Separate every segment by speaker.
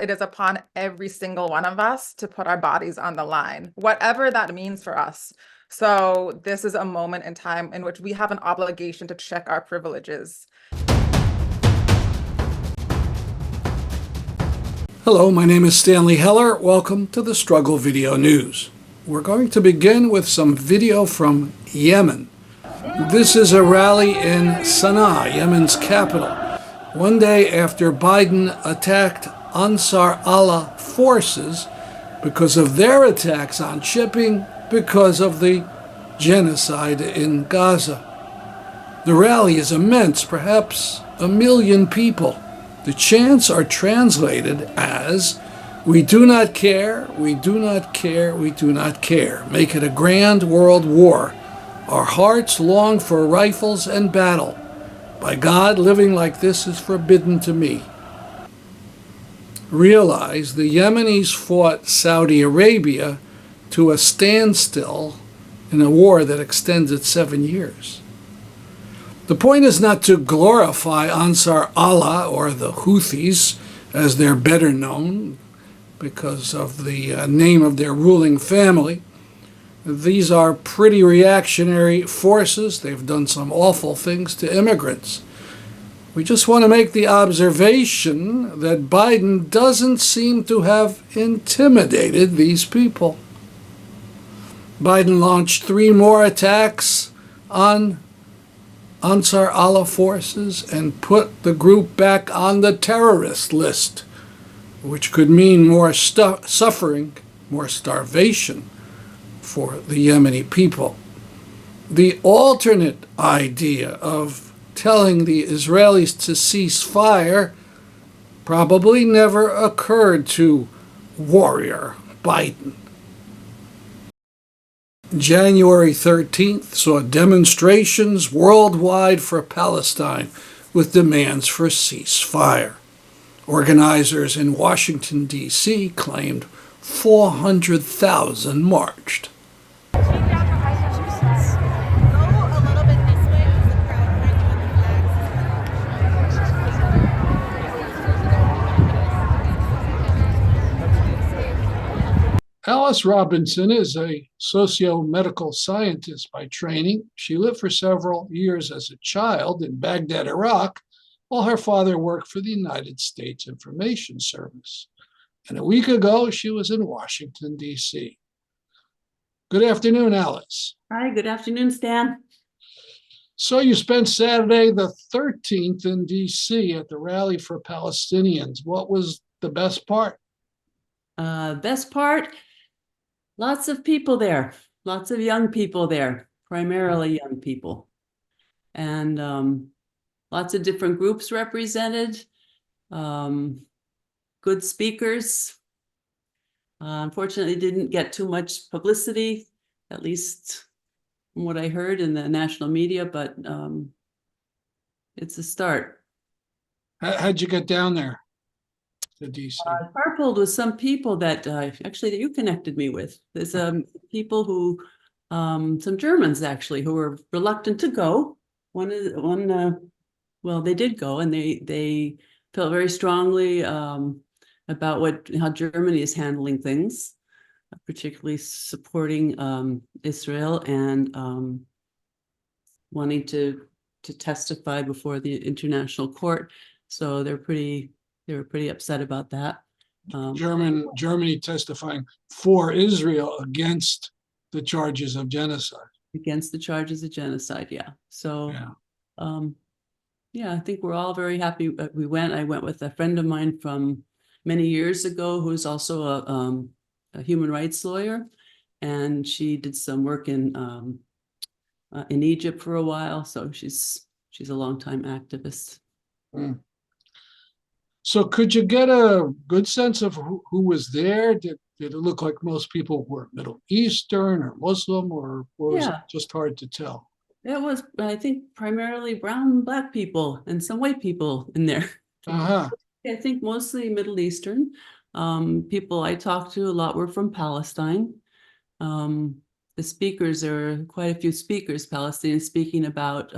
Speaker 1: it is upon every single one of us to put our bodies on the line, whatever that means for us. So this is a moment in time in which we have an obligation to check our privileges.
Speaker 2: Hello, my name is Stanley Heller. Welcome to the Struggle Video News. We're going to begin with some video from Yemen. This is a rally in Sanaa, Yemen's capital, one day after Biden attacked Ansar Allah forces because of their attacks on shipping because of the genocide in Gaza. The rally is immense, perhaps 1 million people. The chants are translated as, "We do not care, we do not care, we do not care. Make it a grand world war. Our hearts long for rifles and battle. By God, living like this is forbidden to me." Realize the Yemenis fought Saudi Arabia to a standstill in a war that extended 7 years. The point is not to glorify Ansar Allah or the Houthis, as they're better known because of the name of their ruling family. These are pretty reactionary forces. They've done some awful things to immigrants. We just want to make the observation that Biden doesn't seem to have intimidated these people. Biden launched 3 more attacks on Ansar Allah forces and put the group back on the terrorist list, which could mean more suffering, more starvation for the Yemeni people. The alternate idea of telling the Israelis to cease fire probably never occurred to warrior Biden. January 13th saw demonstrations worldwide for Palestine with demands for ceasefire. Organizers in Washington, D.C. claimed 400,000 marched. Alice Robinson is a socio-medical scientist by training. She lived for several years as a child in Baghdad, Iraq, while her father worked for the United States Information Service. And a week ago, she was in Washington, D.C. Good afternoon, Alice.
Speaker 3: Hi, good afternoon, Stan.
Speaker 2: So you spent Saturday the 13th in D.C. at the Rally for Palestinians. What was the best part?
Speaker 3: Best part? Lots of people there, lots of young people there, primarily young people, and lots of different groups represented, good speakers. Unfortunately, didn't get too much publicity, at least from what I heard in the national media, but it's a start.
Speaker 2: How'd you get down there to DC?
Speaker 3: Carpooled with some people that actually that you connected me with. There's people who, some Germans actually, who were reluctant to go. Well, they did go, and they felt very strongly about how Germany is handling things, particularly supporting Israel and wanting to testify before the international court. So they were pretty upset about that.
Speaker 2: Germany testifying for Israel against the charges of genocide.
Speaker 3: Against the charges of genocide, yeah. So, yeah, I think we're all very happy. I went with a friend of mine from many years ago who's also a human rights lawyer, and she did some work in Egypt for a while. So she's a longtime activist.
Speaker 2: Mm. So could you get a good sense of who was there? Did it look like most people were Middle Eastern or Muslim, or was it just hard to tell?
Speaker 3: It was, I think, primarily brown and Black people and some white people in there.
Speaker 2: Uh-huh.
Speaker 3: I think mostly Middle Eastern. People I talked to a lot were from Palestine. The speakers, there were quite a few speakers, Palestinians, speaking about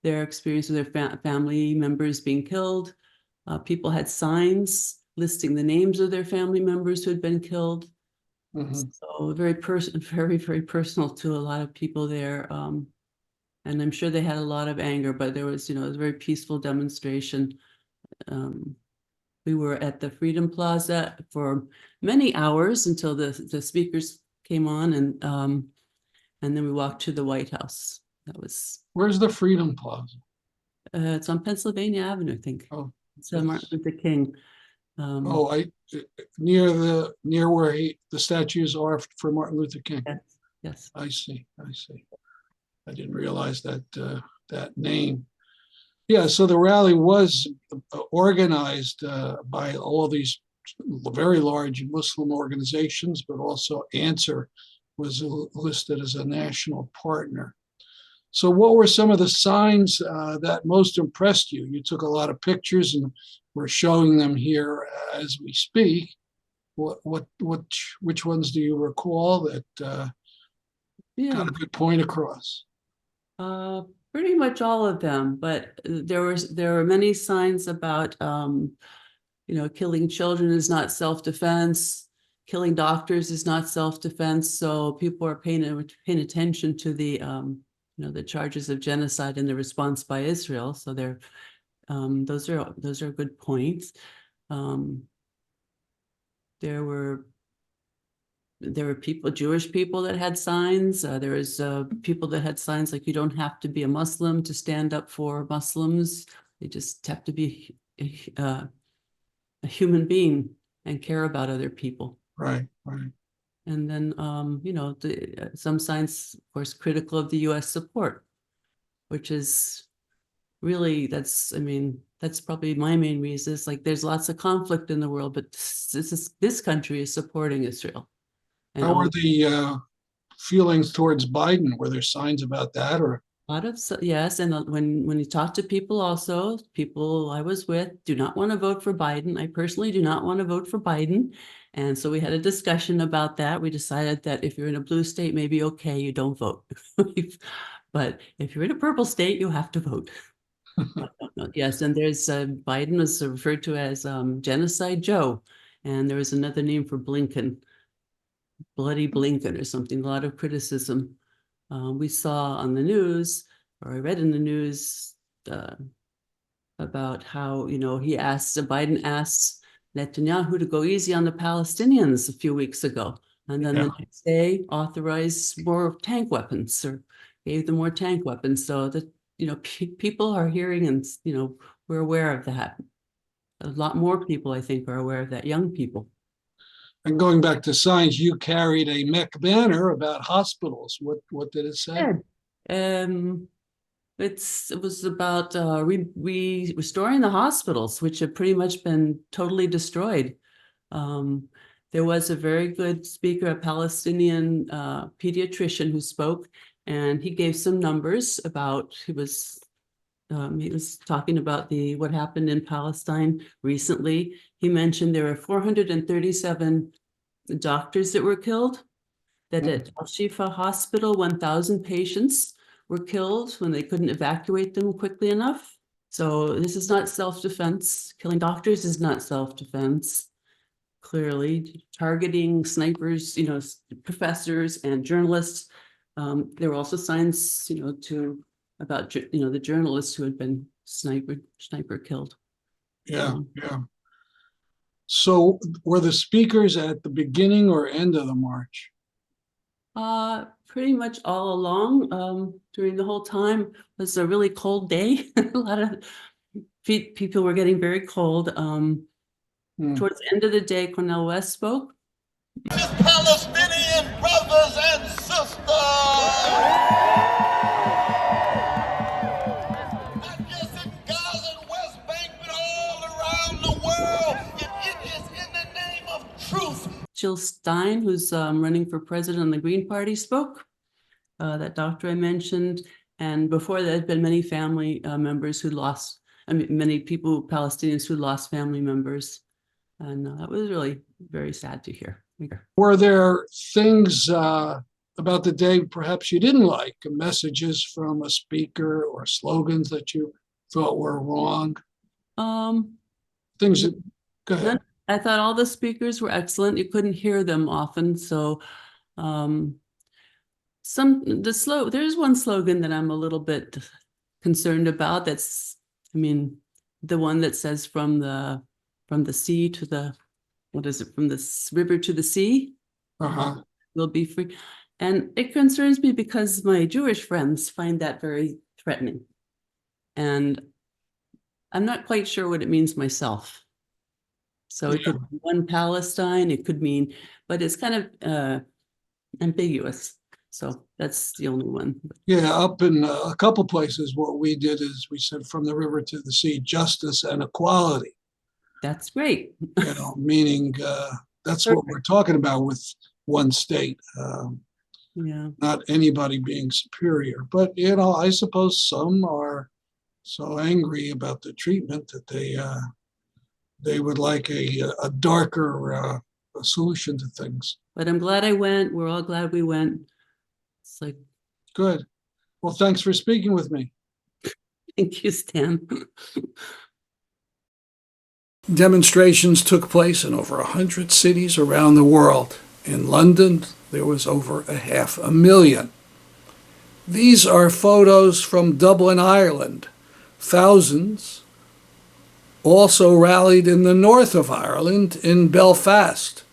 Speaker 3: their experience with their family members being killed. People had signs listing the names of their family members who had been killed.
Speaker 2: Mhm.
Speaker 3: So very, very personal to a lot of people there. And I'm sure they had a lot of anger, but there was, it was a very peaceful demonstration. We were at the Freedom Plaza for many hours until the speakers came on, and then we walked to the White House. That was
Speaker 2: Where's the Freedom Plaza?
Speaker 3: it's on Pennsylvania Avenue, I think.
Speaker 2: Oh,
Speaker 3: It's Martin Luther King.
Speaker 2: oh, near where the statues are for Martin Luther King.
Speaker 3: Yes, yes.
Speaker 2: I see. I didn't realize that that name. Yeah, so the rally was organized by all these very large Muslim organizations, but also Answer was listed as a national partner. So what were some of the signs that most impressed you? You took a lot of pictures and we're showing them here as we speak. Which ones do you recall that got a good point across?
Speaker 3: Pretty much all of them, but there were many signs about killing children is not self-defense, killing doctors is not self-defense. So people are paying attention to the charges of genocide and the response by Israel. So those are good points. There were people, Jewish people that had signs. There was people that had signs like you don't have to be a Muslim to stand up for Muslims. You just have to be a human being and care about other people.
Speaker 2: Right.
Speaker 3: And then, some signs, of course, critical of the U.S. support, which is really, that's probably my main reason. Is like there's lots of conflict in the world, but this country is supporting Israel. And
Speaker 2: How were the feelings towards Biden? Were there signs about that, or?
Speaker 3: Yes, and when you talk to people, also people I was with do not want to vote for Biden. I personally do not want to vote for Biden, and so we had a discussion about that. We decided that if you're in a blue state, maybe okay, you don't vote, but if you're in a purple state, you have to vote. Yes, and there's Biden was referred to as Genocide Joe, and there was another name for Blinken, Bloody Blinken or something. A lot of criticism. We saw on the news, or I read in the news about how, Biden asked Netanyahu to go easy on the Palestinians a few weeks ago. And then the next day authorized more tank weapons or gave them more tank weapons. So that, people are hearing and, we're aware of that. A lot more people, I think, are aware of that, young people.
Speaker 2: And going back to signs, you carried a mech banner about hospitals. What did it say?
Speaker 3: It was about restoring the hospitals, which have pretty much been totally destroyed. There was a very good speaker, a Palestinian pediatrician who spoke, and he gave some numbers about, he was talking about what happened in Palestine recently. He mentioned there were 437 doctors that were killed, that at Al-Shifa Hospital, 1,000 patients were killed when they couldn't evacuate them quickly enough. So this is not self-defense. Killing doctors is not self-defense. Clearly, targeting snipers, professors and journalists. There were also signs, about the journalists who had been sniper killed.
Speaker 2: Yeah. So were the speakers at the beginning or end of the march?
Speaker 3: Pretty much all along. During the whole time, it was a really cold day. A lot of people were getting very cold. Towards the end of the day, Cornel West spoke.
Speaker 4: Palestinian brothers and sisters.
Speaker 3: Jill Stein, who's running for president on the Green Party, spoke. That doctor I mentioned, and before that, had been many family members who lost. Many people, Palestinians, who lost family members, and that was really very sad to hear.
Speaker 2: Were there things about the day perhaps you didn't like, messages from a speaker or slogans that you thought were wrong? Things that, go ahead.
Speaker 3: I thought all the speakers were excellent. You couldn't hear them often, so there's one slogan that I'm a little bit concerned about. That's, I mean, the one that says from the sea to the, what is it, from the river to the sea, we'll be free. And it concerns me because my Jewish friends find that very threatening. And I'm not quite sure what it means myself. So it could be one Palestine, it could mean, but it's kind of ambiguous. So that's the only one.
Speaker 2: Yeah, up in a couple places, what we did is we said from the river to the sea, justice and equality.
Speaker 3: That's great.
Speaker 2: You know, meaning that's what we're talking about with one state.
Speaker 3: Yeah.
Speaker 2: Not anybody being superior. But, you know, I suppose some are so angry about the treatment that they would like a darker solution to things.
Speaker 3: But I'm glad I went. We're all glad we went. It's like,
Speaker 2: good. Well, thanks for speaking with me.
Speaker 3: thank you, Stan.
Speaker 2: Demonstrations took place in over 100 cities around the world. In London, there was over 500,000. These are photos from Dublin, Ireland. Thousands also rallied in the north of Ireland in Belfast.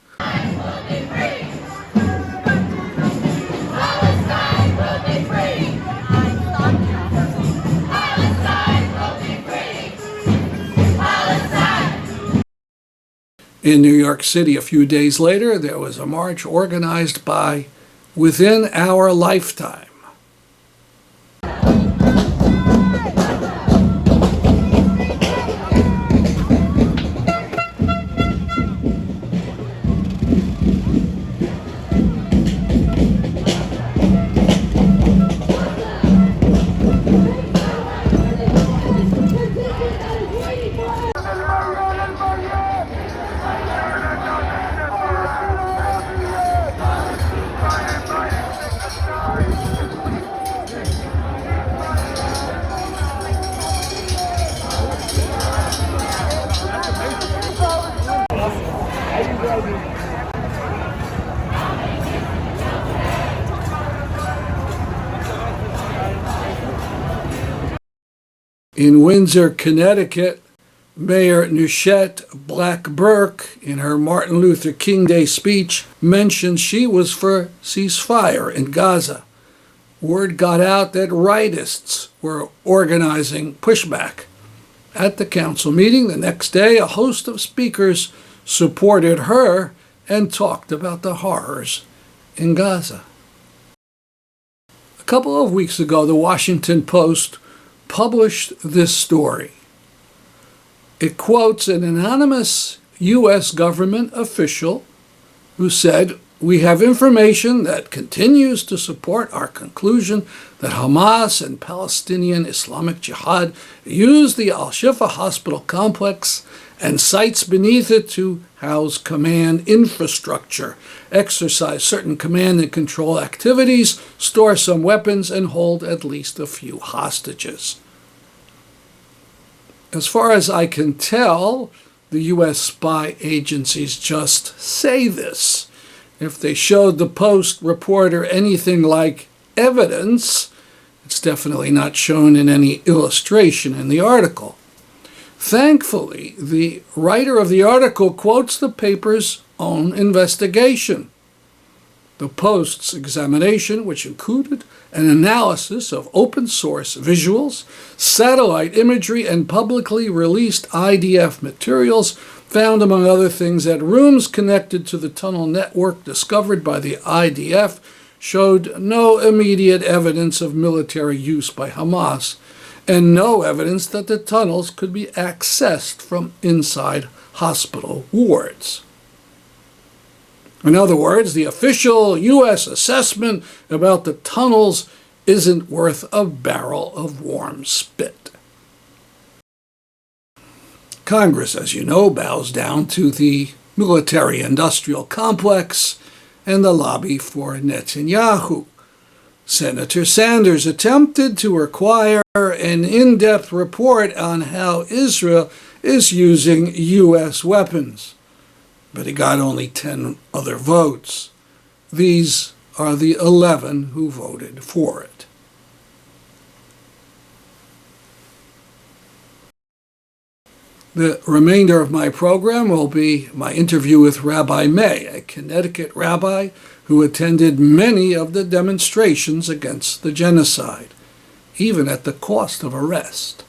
Speaker 2: In New York City, a few days later, there was a march organized by Within Our Lifetime. In Windsor, Connecticut, Mayor Nushette Black-Burke, in her Martin Luther King Day speech, mentioned she was for ceasefire in Gaza. Word got out that rightists were organizing pushback. At the council meeting the next day, a host of speakers supported her and talked about the horrors in Gaza. A couple of weeks ago, the Washington Post published this story. It quotes an anonymous U.S. government official who said, "We have information that continues to support our conclusion that Hamas and Palestinian Islamic Jihad used the Al-Shifa hospital complex and sites beneath it to house command infrastructure, exercise certain command and control activities, store some weapons, and hold at least a few hostages." As far as I can tell, the U.S. spy agencies just say this. If they showed the Post reporter anything like evidence, it's definitely not shown in any illustration in the article. Thankfully, the writer of the article quotes the paper's own investigation. The Post's examination, which included an analysis of open-source visuals, satellite imagery, and publicly released IDF materials, found, among other things, that rooms connected to the tunnel network discovered by the IDF showed no immediate evidence of military use by Hamas, and no evidence that the tunnels could be accessed from inside hospital wards. In other words, the official U.S. assessment about the tunnels isn't worth a barrel of warm spit. Congress, as you know, bows down to the military-industrial complex and the lobby for Netanyahu. Senator Sanders attempted to require an in-depth report on how Israel is using U.S. weapons. but he got only 10 other votes. These are the 11 who voted for it. The remainder of my program will be my interview with Rabbi May, a Connecticut rabbi who attended many of the demonstrations against the genocide, even at the cost of arrest.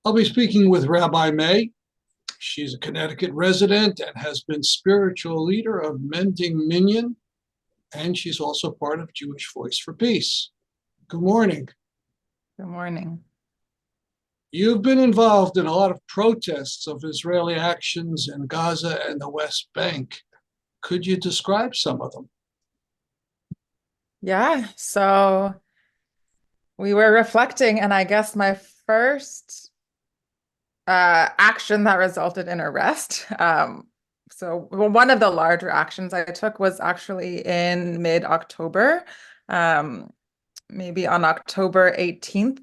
Speaker 2: I'll be speaking with Rabbi May. She's a Connecticut resident and has been spiritual leader of Mending Minyan, and she's also part of Jewish Voice for Peace. Good morning.
Speaker 1: Good morning.
Speaker 2: You've been involved in a lot of protests of Israeli actions in Gaza and the West Bank. Could you describe some of them?
Speaker 1: Yeah, so we were reflecting, and I guess my first action that resulted in arrest. So one of the larger actions I took was actually in mid-October, maybe on October 18th.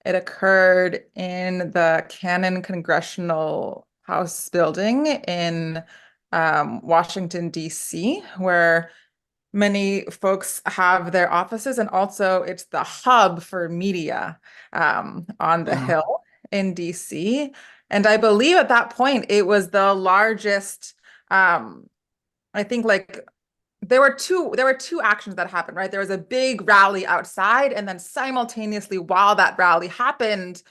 Speaker 1: It occurred in the Cannon Congressional House building in Washington, D.C., where many folks have their offices, and also it's the hub for media on the Hill in DC. And I believe at that point it was the largest, I think like there were two actions that happened, right? There was a big rally outside, and then simultaneously while that rally happened,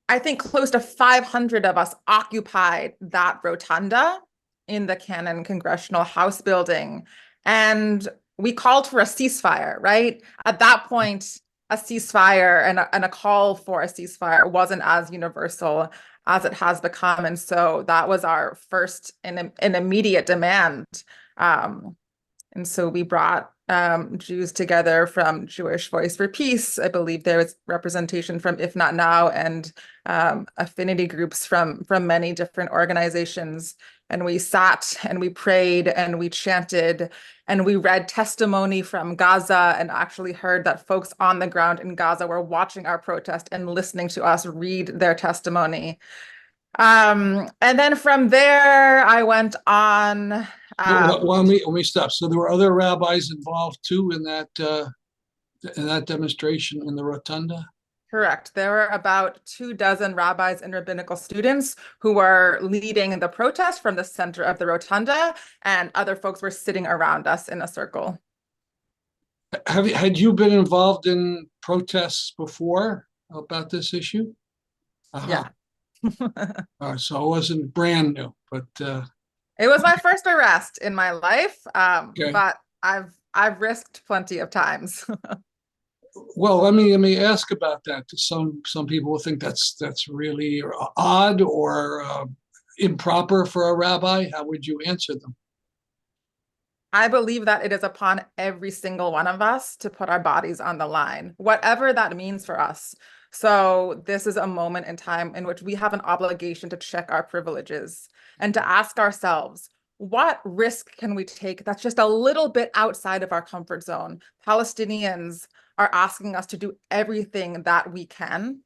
Speaker 1: I think close to 500 of us occupied that rotunda in the Cannon Congressional House building. And we called for a ceasefire, right? At that point, a ceasefire and a call for a ceasefire wasn't as universal as it has become. And so that was our first and immediate demand. And so we brought Jews together from Jewish Voice for Peace. I believe there was representation from If Not Now and affinity groups from many different organizations. And we sat and we prayed and we chanted and we read testimony from Gaza and actually heard that folks on the ground in Gaza were watching our protest and listening to us read their testimony. And then from there, I went on.
Speaker 2: Let me stop. So there were other rabbis involved too in that demonstration in the rotunda?
Speaker 1: Correct. There were about 24 rabbis and rabbinical students who were leading the protest from the center of the rotunda, and other folks were sitting around us in a circle.
Speaker 2: Had you been involved in protests before about this issue?
Speaker 1: Yeah.
Speaker 2: So it wasn't brand new, but
Speaker 1: it was my first arrest in my life,
Speaker 2: okay.
Speaker 1: But I've risked plenty of times.
Speaker 2: Well, let me ask about that. Some people will think that's really odd or improper for a rabbi. How would you answer them?
Speaker 1: I believe that it is upon every single one of us to put our bodies on the line, whatever that means for us. So this is a moment in time in which we have an obligation to check our privileges and to ask ourselves, what risk can we take that's just a little bit outside of our comfort zone? Palestinians are asking us to do everything that we can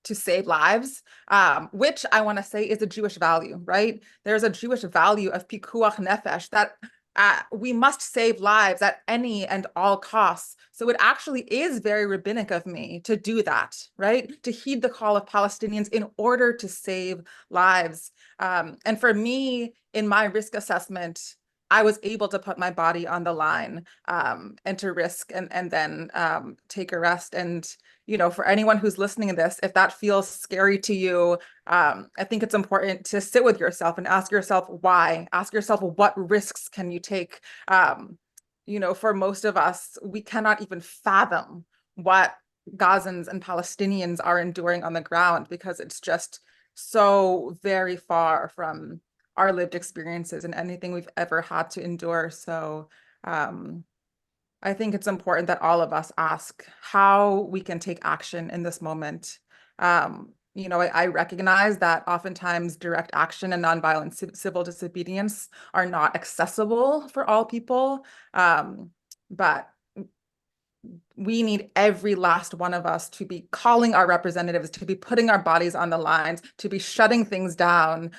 Speaker 1: to save lives, which I want to say is a Jewish value, right? There's a Jewish value of pikuach nefesh that we must save lives at any and all costs. So it actually is very rabbinic of me to do that, right? To heed the call of Palestinians in order to save lives. And for me, in my risk assessment, I was able to put my body on the line and to risk and then take a rest. And, you know, for anyone who's listening to this, if that feels scary to you, I think it's important to sit with yourself and ask yourself why. Ask yourself, what risks can you take? You know, for most of us, we cannot even fathom what Gazans and Palestinians are enduring on the ground because it's just so very far from our lived experiences and anything we've ever had to endure. So I think it's important that all of us ask how we can take action in this moment. You know, I recognize that oftentimes direct action and nonviolent civil disobedience are not accessible for all people. But we need every last one of us to be calling our representatives, to be putting our bodies on the lines, to be shutting things down,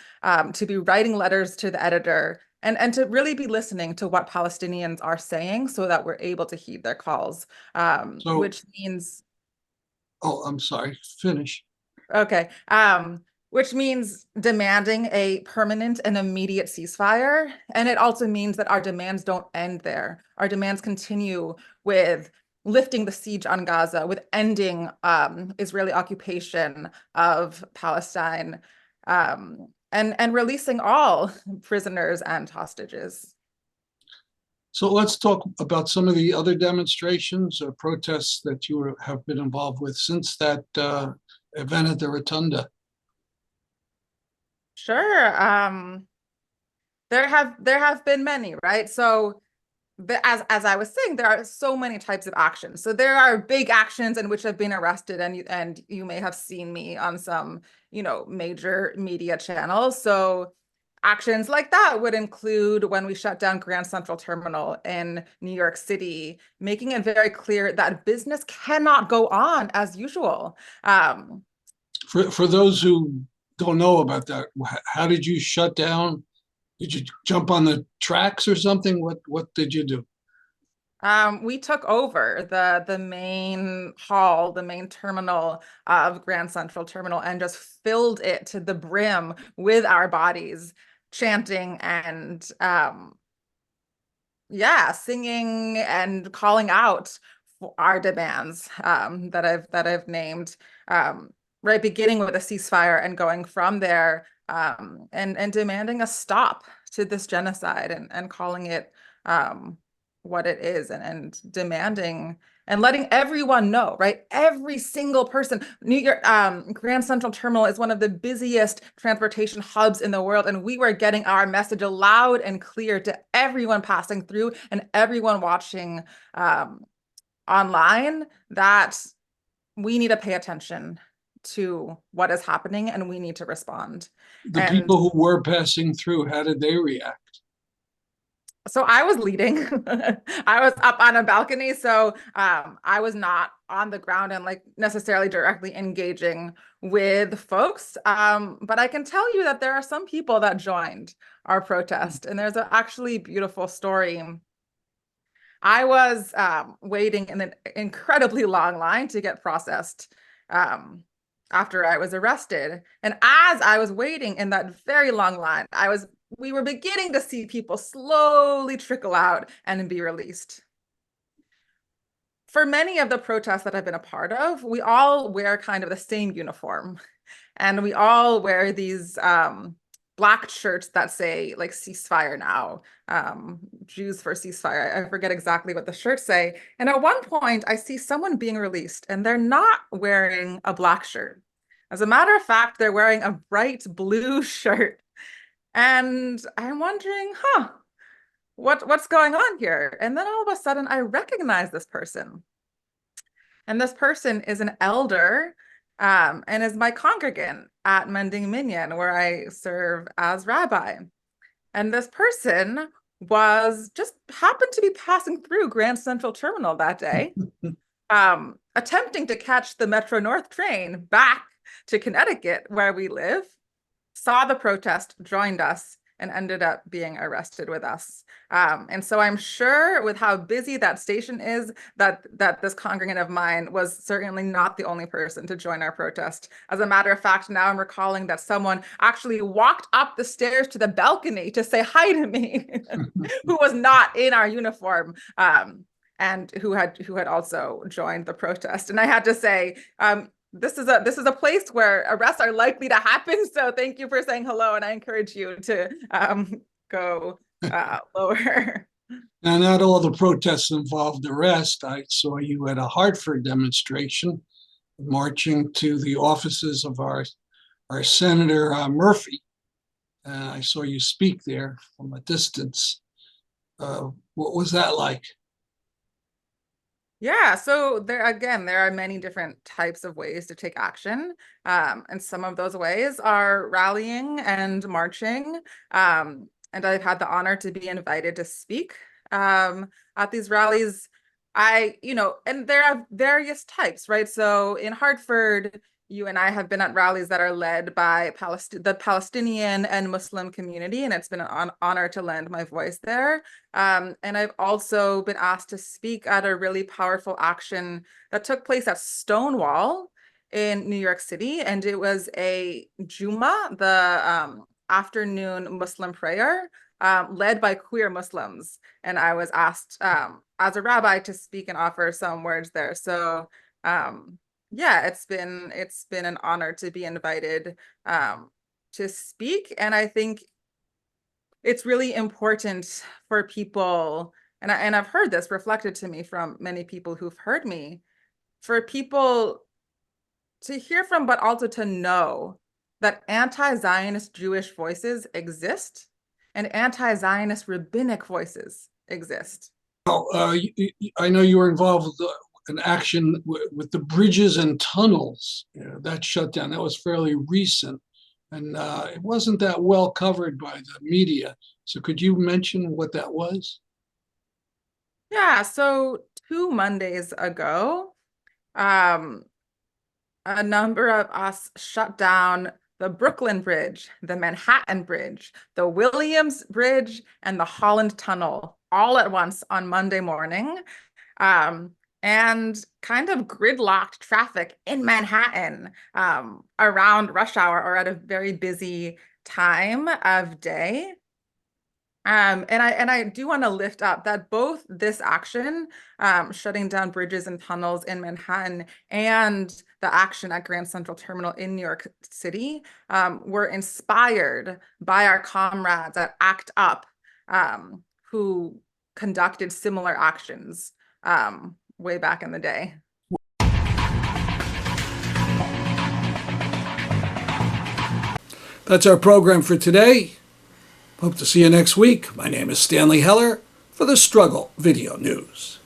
Speaker 1: to be writing letters to the editor, and to really be listening to what Palestinians are saying so that we're able to heed their calls,
Speaker 2: So,
Speaker 1: which means,
Speaker 2: oh, I'm sorry, finish.
Speaker 1: okay, which means demanding a permanent and immediate ceasefire. And it also means that our demands don't end there. Our demands continue with lifting the siege on Gaza, with ending Israeli occupation of Palestine, and releasing all prisoners and hostages.
Speaker 2: So let's talk about some of the other demonstrations or protests that you have been involved with since that event at the Rotunda.
Speaker 1: Sure. There have been many, right? So as I was saying, there are so many types of actions. So there are big actions in which I've been arrested, and you may have seen me on some, major media channels. So actions like that would include when we shut down Grand Central Terminal in New York City, making it very clear that business cannot go on as usual.
Speaker 2: For those who don't know about that, how did you shut down? Did you jump on the tracks or something? What did you do?
Speaker 1: We took over the main hall, the main terminal of Grand Central Terminal, and just filled it to the brim with our bodies, chanting and singing and calling out for our demands that I've named, right, beginning with a ceasefire and going from there, and demanding a stop to this genocide, and calling it what it is, and demanding and letting everyone know, right? Every single person. New York, Grand Central Terminal is one of the busiest transportation hubs in the world, and we were getting our message loud and clear to everyone passing through and everyone watching online that we need to pay attention to what is happening and we need to respond.
Speaker 2: The
Speaker 1: And
Speaker 2: people who were passing through, how did they react?
Speaker 1: so I was leading. I was up on a balcony, so I was not on the ground and like necessarily directly engaging with folks. But I can tell you that there are some people that joined our protest, and there's a actually beautiful story. I was waiting in an incredibly long line to get processed after I was arrested. And as I was waiting in that very long line, we were beginning to see people slowly trickle out and be released. For many of the protests that I've been a part of, we all wear kind of the same uniform, and we all wear these black shirts that say like ceasefire now, Jews for ceasefire. I forget exactly what the shirts say. And at one point, I see someone being released, and they're not wearing a black shirt. As a matter of fact, they're wearing a bright blue shirt. And I'm wondering, what's going on here? And then all of a sudden, I recognize this person. And this person is an elder, and is my congregant at Mending Minyan, where I serve as rabbi. And this person was just happened to be passing through Grand Central Terminal that day, attempting to catch the Metro North train back to Connecticut, where we live, saw the protest, joined us, and ended up being arrested with us. And so I'm sure with how busy that station is, that this congregant of mine was certainly not the only person to join our protest. As a matter of fact, now I'm recalling that someone actually walked up the stairs to the balcony to say hi to me, who was not in our uniform, and who had also joined the protest. And I had to say, this is a place where arrests are likely to happen. So thank you for saying hello, and I encourage you to go lower.
Speaker 2: Now, not all the protests involved arrest. I saw you at a Hartford demonstration, marching to the offices of our Senator Murphy. I saw you speak there from a distance. What was that like?
Speaker 1: Yeah, so there are many different types of ways to take action. And some of those ways are rallying and marching. And I've had the honor to be invited to speak at these rallies and there are various types, right? So in Hartford, you and I have been at rallies that are led by the Palestinian and Muslim community, and it's been an honor to lend my voice there. And I've also been asked to speak at a really powerful action that took place at Stonewall in New York City, and it was a Juma, the afternoon Muslim prayer, led by queer Muslims. And I was asked as a rabbi to speak and offer some words there. So yeah, it's been an honor to be invited to speak. And I think it's really important for people, and I've heard this reflected to me from many people who've heard me, for people to hear from, but also to know that anti-Zionist Jewish voices exist and anti-Zionist rabbinic voices exist.
Speaker 2: I know you were involved with an action with the bridges and tunnels. That shut down. That was fairly recent, and it wasn't that well covered by the media. So could you mention what that was?
Speaker 1: Yeah, so 2 Mondays ago, um, a number of us shut down the Brooklyn Bridge, the Manhattan Bridge, the Williams Bridge, and the Holland Tunnel all at once on Monday morning, and kind of gridlocked traffic in Manhattan around rush hour or at a very busy time of day. And I do want to lift up that both this action, shutting down bridges and tunnels in Manhattan, and the action at Grand Central Terminal in New York City, were inspired by our comrades at ACT UP, who conducted similar actions way back in the day.
Speaker 2: That's our program for today. Hope to see you next week. My name is Stanley Heller for the Struggle Video News.